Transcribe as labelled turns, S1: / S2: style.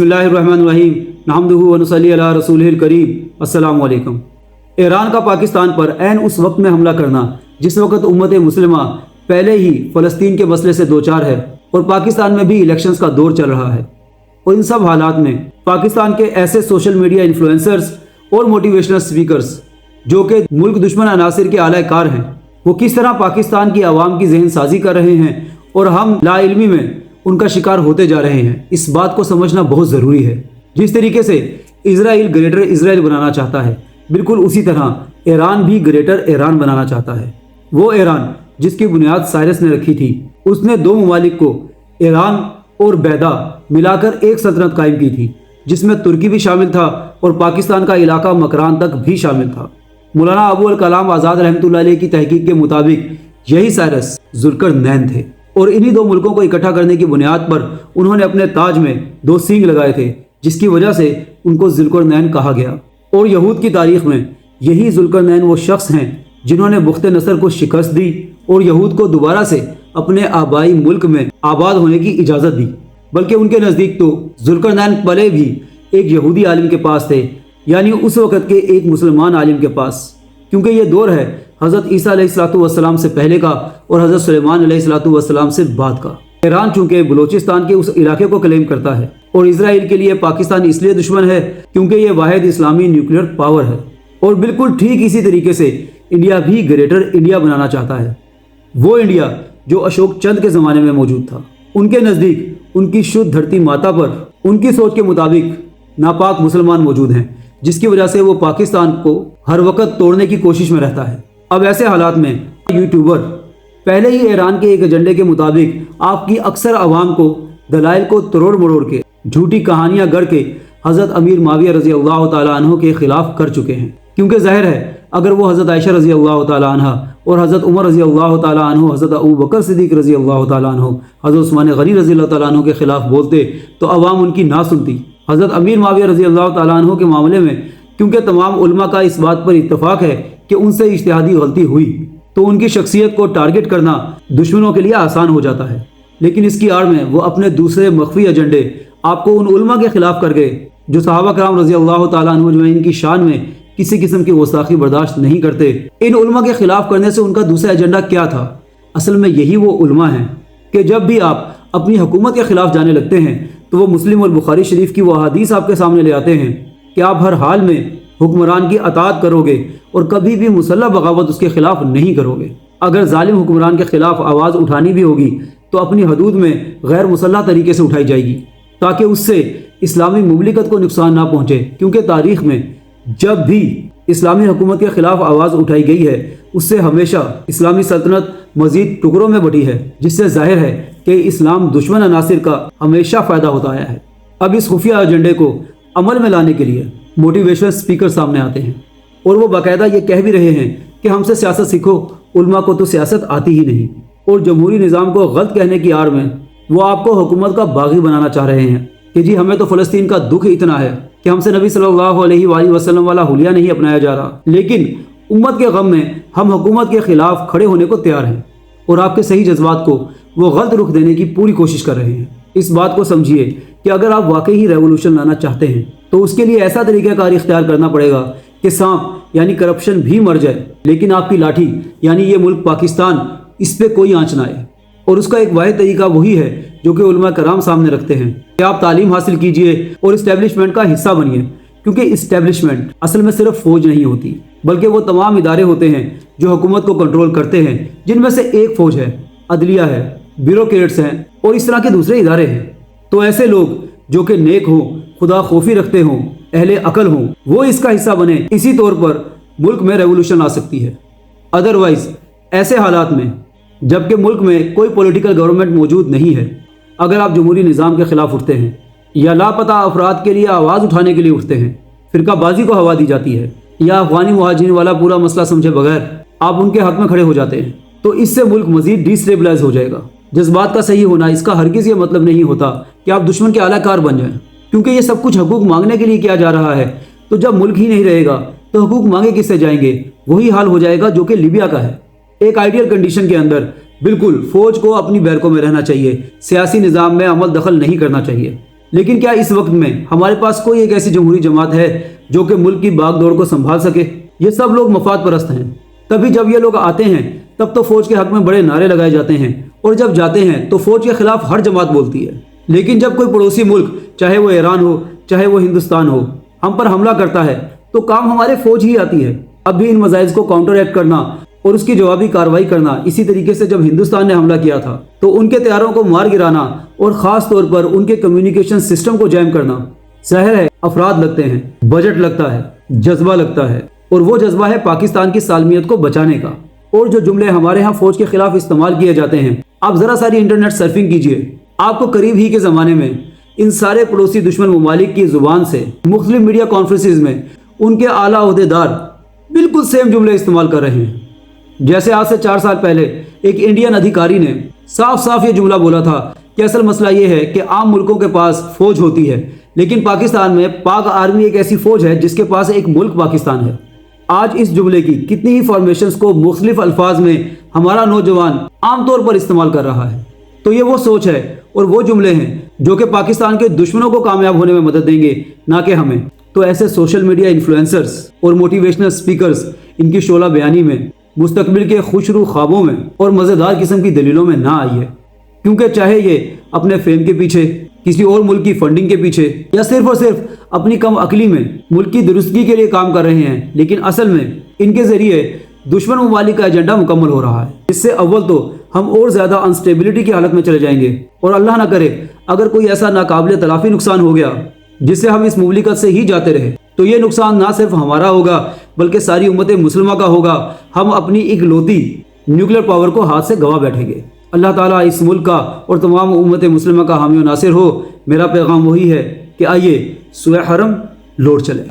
S1: बिस्मिल्लाहिर्रहमानिर्रहीम नहमदुहु व नसल्ली अला रसूलिहिल करीम। अस्सलामु अलैकुम। ईरान का पाकिस्तान पर ऐन उस वक्त में हमला करना जिस वक्त उम्मत मुस्लिमा पहले ही फ़लस्तीन के मसले से दो चार है और पाकिस्तान में भी इलेक्शंस का दौर चल रहा है, और इन सब हालात में पाकिस्तान के ऐसे सोशल मीडिया इन्फ्लुएंसर्स और मोटिवेशनल स्पीकर्स जो कि मुल्क दुश्मन अनासिर के आला कार हैं, वो किस तरह पाकिस्तान की आवाम की जहन साजी कर रहे हैं और हम लाइल्मी में उनका शिकार होते जा रहे हैं। इस बात को समझना बहुत ज़रूरी है। जिस तरीके से इजराइल ग्रेटर इजराइल बनाना चाहता है, बिल्कुल उसी तरह ईरान भी ग्रेटर ईरान बनाना चाहता है। वो ईरान जिसकी बुनियाद साइरस ने रखी थी, उसने दो ममालिक को ईरान और बैदा मिलाकर एक सल्तनत कायम की थी, जिसमें तुर्की भी शामिल था और पाकिस्तान का इलाका मकरान तक भी शामिल था। मौलाना अबू अल कलाम आज़ाद रहमतुल्लाह अलैह की तहकीक के मुताबिक यही साइरस जुल्करनैन थे, और इन्हीं दो मुल्कों को इकट्ठा करने की बुनियाद पर उन्होंने अपने ताज में दो सींग लगाए थे, जिसकी वजह से उनको जुल्करनैन कहा गया। और यहूद की तारीख में यही जुल्करनैन वो शख्स हैं जिन्होंने बुख्त नसर को शिकस्त दी और यहूद को दोबारा से अपने आबाई मुल्क में आबाद होने की इजाज़त दी। बल्कि उनके नज़दीक तो जुल्करनैन पले भी एक यहूदी आलिम के पास थे, यानी उस वक़्त के एक मुसलमान आलिम के पास, क्योंकि ये दौर है हज़रत ईसा अलैहिस्सलाम से पहले का और हज़रत सुलेमान अलैहिस्सलाम से बाद का। ईरान चूँकि बलूचिस्तान के उस इलाके को क्लेम करता है और इसराइल के लिए पाकिस्तान इसलिए दुश्मन है क्योंकि ये वाहिद इस्लामी न्यूक्लियर पावर है। और बिल्कुल ठीक इसी तरीके से इंडिया भी ग्रेटर इंडिया बनाना चाहता है, वो इंडिया जो अशोक चंद के ज़माने में मौजूद था। उनके नज़दीक उनकी शुद्ध धरती माता पर उनकी सोच के मुताबिक नापाक मुसलमान मौजूद हैं, जिसकी वजह से वो पाकिस्तान को हर वक्त तोड़ने की कोशिश में रहता है। अब ऐसे हालात में यूट्यूबर पहले ही ईरान के एक एजेंडे के मुताबिक आपकी अक्सर आवाम को दलाइल को तोड़ मरोड़ के झूठी कहानियां गढ़ के हज़रत अमीर माविया रज़ी अल्लाह तआला अन्हु के खिलाफ कर चुके हैं। क्योंकि जाहिर है अगर वो हज़रत आयशा रज़ी अल्लाह तआला अन्हा और हज़रत उमर रज़ी अल्लाह तआला अन्हु, हज़रत अबू बकर सिद्दीक़ रज़ी अल्लाह तआला अन्हु, हज़रत उस्मान गनी रज़ी अल्लाह तआला अन्हु के खिलाफ बोलते तो अवाम उनकी ना सुनती। हज़रत अमीर माविया रज़ी अल्लाह तआला अन्हु के मामले में क्योंकि तमाम उलमा का इस बात पर इत्तफाक है कि उनसे इज्तिहादी गलती हुई, तो उनकी शख्सियत को टारगेट करना दुश्मनों के लिए आसान हो जाता है। लेकिन इसकी आड़ में वो अपने दूसरे मख्फी एजेंडे आपको उन उलमा के खिलाफ कर गए जो सहाबा कराम रज़ी अल्लाह तआला अन्हुम अजमईन की शान में किसी किस्म की गुस्ताखी बर्दाश्त नहीं करते। इन उलमा के खिलाफ करने से उनका दूसरा एजेंडा क्या था? असल में यही वो उलमा हैं कि जब भी आप अपनी हुकूमत के खिलाफ जाने लगते हैं तो वो मुस्लिम और बुखारी शरीफ की वो हदीस आपके सामने ले आते हैं कि आप हर हाल में हुक्मरान की अताअत करोगे और कभी भी मुसल्लह बगावत उसके खिलाफ नहीं करोगे। अगर जालिम हुक्मरान के खिलाफ आवाज़ उठानी भी होगी तो अपनी हदूद में गैर मुसल्लह तरीके से उठाई जाएगी, ताकि उससे इस्लामी मुमलिकत को नुकसान ना पहुँचे। क्योंकि तारीख़ में जब भी इस्लामी हुकूमत के खिलाफ आवाज़ उठाई गई है उससे हमेशा इस्लामी सल्तनत मज़ीद टुकड़ों में बटी है, जिससे जाहिर है कि इस्लाम दुश्मन अनासिर का हमेशा फ़ायदा होता आया है। अब इस खुफिया एजेंडे को अमल में लाने के लिए मोटिवेशनल स्पीकर सामने आते हैं और वो बाकायदा ये कह भी रहे हैं कि हमसे सियासत सीखो, उलमा को तो सियासत आती ही नहीं। और जमहूरी निज़ाम को गलत कहने की आड़ में वो आपको हुकूमत का बागी बनाना चाह रहे हैं कि जी हमें तो फ़लस्तीन का दुख इतना है कि हमसे नबी सल्लल्लाहु अलैहि वसल्लम वाला हुलिया नहीं अपनाया जा रहा, लेकिन उम्मत के गम में हम हुकूमत के खिलाफ खड़े होने को तैयार हैं और आपके सही जज्बात को वो गलत रुख देने की पूरी कोशिश कर रहे हैं। इस बात को समझिए कि अगर आप वाकई ही रेवोल्यूशन लाना चाहते हैं तो उसके लिए ऐसा तरीक़ाकार इख्तियार करना पड़ेगा कि सांप यानी करप्शन भी मर जाए, लेकिन आपकी लाठी यानी ये मुल्क पाकिस्तान, इस पर कोई आँच ना आए। और उसका एक वाहिद तरीका वही है जो कि उलमा कराम सामने रखते हैं कि आप तालीम हासिल कीजिए और इस्टेब्लिशमेंट का हिस्सा बनिए। क्योंकि इस्टेब्लिशमेंट असल में सिर्फ फौज नहीं होती, बल्कि वो तमाम इदारे होते हैं जो हुकूमत को कंट्रोल करते हैं, जिनमें से एक फ़ौज है, अदलिया है, ब्यूरोक्रेट्स हैं और इस तरह के दूसरे इदारे हैं। तो ऐसे लोग जो कि नेक हों, खुदा खौफी रखते हों, अहले अकल हों, वो इसका हिस्सा बने। इसी तौर पर मुल्क में रेवोल्यूशन आ सकती है। अदरवाइज़ ऐसे हालात में जबकि मुल्क में कोई पॉलिटिकल गवर्नमेंट मौजूद नहीं है, अगर आप जमहूरी निज़ाम के ख़िलाफ़ उठते हैं या लापता अफराद के लिए आवाज़ उठाने के लिए उठते हैं, फ़िरकाबाजी को हवा दी जाती है या अफ़गानी मुहाजिरीन वाला पूरा मसला समझे बगैर आप उनके हक़ में खड़े हो जाते हैं, तो इससे मुल्क मज़ीद डिस्टेबलाइज हो जाएगा। जज्बात का सही होना इसका हरगिज़ ये मतलब नहीं होता कि आप दुश्मन के आलाकार बन जाएं, क्योंकि ये सब कुछ हकूक़ मांगने के लिए किया जा रहा है। तो जब मुल्क ही नहीं रहेगा तो हकूक़ मांगे किससे जाएंगे? वही हाल हो जाएगा जो कि लीबिया का है। एक आइडियल कंडीशन के अंदर बिल्कुल फौज को अपनी बैरकों में रहना चाहिए, सियासी निज़ाम में अमल दखल नहीं करना चाहिए। لیکن کیا اس وقت میں ہمارے پاس کوئی ایک ایسی جمہوری جماعت ہے جو کہ ملک کی باغ دوڑ کو سنبھال سکے؟ یہ سب لوگ مفاد پرست ہیں۔ تبھی جب یہ لوگ آتے ہیں تب تو فوج کے حق میں بڑے نعرے لگائے جاتے ہیں، اور جب جاتے ہیں تو فوج کے خلاف ہر جماعت بولتی ہے۔ لیکن جب کوئی پڑوسی ملک، چاہے وہ ایران ہو چاہے وہ ہندوستان ہو، ہم پر حملہ کرتا ہے تو کام ہمارے فوج ہی آتی ہے۔ اب بھی ان مزائز کو کاؤنٹر ایکٹ کرنا اور اس کی جوابی کارروائی کرنا، اسی طریقے سے جب ہندوستان نے حملہ کیا تھا تو ان کے طیاروں کو مار گرانا اور خاص طور پر ان کے کمیونیکیشن سسٹم کو جیم کرنا، ظاہر ہے افراد لگتے ہیں، بجٹ لگتا ہے، جذبہ لگتا ہے، اور وہ جذبہ ہے پاکستان کی سالمیت کو بچانے کا۔ اور جو جملے ہمارے ہاں فوج کے خلاف استعمال کیے جاتے ہیں، آپ ذرا ساری انٹرنیٹ سرفنگ کیجئے، آپ کو قریب ہی کے زمانے میں ان سارے پڑوسی دشمن ممالک کی زبان سے مختلف میڈیا کانفرنسز میں ان کے اعلیٰ عہدیدار بالکل سیم جملے استعمال کر رہے ہیں۔ جیسے آج سے 4 سال پہلے ایک انڈین ادھیکاری نے صاف صاف یہ جملہ بولا تھا کہ اصل مسئلہ یہ ہے کہ عام ملکوں کے پاس فوج ہوتی ہے، لیکن پاکستان میں پاک آرمی ایک ایسی فوج ہے جس کے پاس ایک ملک پاکستان ہے۔ آج اس جملے کی کتنی ہی فارمیشنز کو مختلف الفاظ میں ہمارا نوجوان عام طور پر استعمال کر رہا ہے۔ تو یہ وہ سوچ ہے اور وہ جملے ہیں جو کہ پاکستان کے دشمنوں کو کامیاب ہونے میں مدد دیں گے، نہ کہ ہمیں۔ تو ایسے سوشل میڈیا انفلوئنسرز اور موٹیویشنل سپیکرز ان کی شعلہ بیانی میں، مستقبل کے خوشرو خوابوں میں اور مزیدار قسم کی دلیلوں میں نہ آئیے، کیونکہ چاہے یہ اپنے فیم کے پیچھے، کسی اور ملک کی فنڈنگ کے پیچھے، یا صرف اور صرف اپنی کم عقلی میں ملک کی درستگی کے لیے کام کر رہے ہیں، لیکن اصل میں ان کے ذریعے دشمن ممالک کا ایجنڈا مکمل ہو رہا ہے۔ اس سے اول تو ہم اور زیادہ انسٹیبلٹی کی حالت میں چلے جائیں گے، اور اللہ نہ کرے اگر کوئی ایسا ناقابل تلافی نقصان ہو گیا جس سے ہم اس مملکت سے ہی جاتے رہے، تو یہ نقصان نہ صرف ہمارا ہوگا بلکہ ساری امت مسلمہ کا ہوگا۔ ہم اپنی اکلوتی نیوکلیر پاور کو ہاتھ سے گوا بیٹھیں گے۔ اللہ تعالیٰ اس ملک کا اور تمام امت مسلمہ کا حامی و ناصر ہو۔ میرا پیغام وہی ہے کہ آئیے سوئے حرم لوٹ چلے۔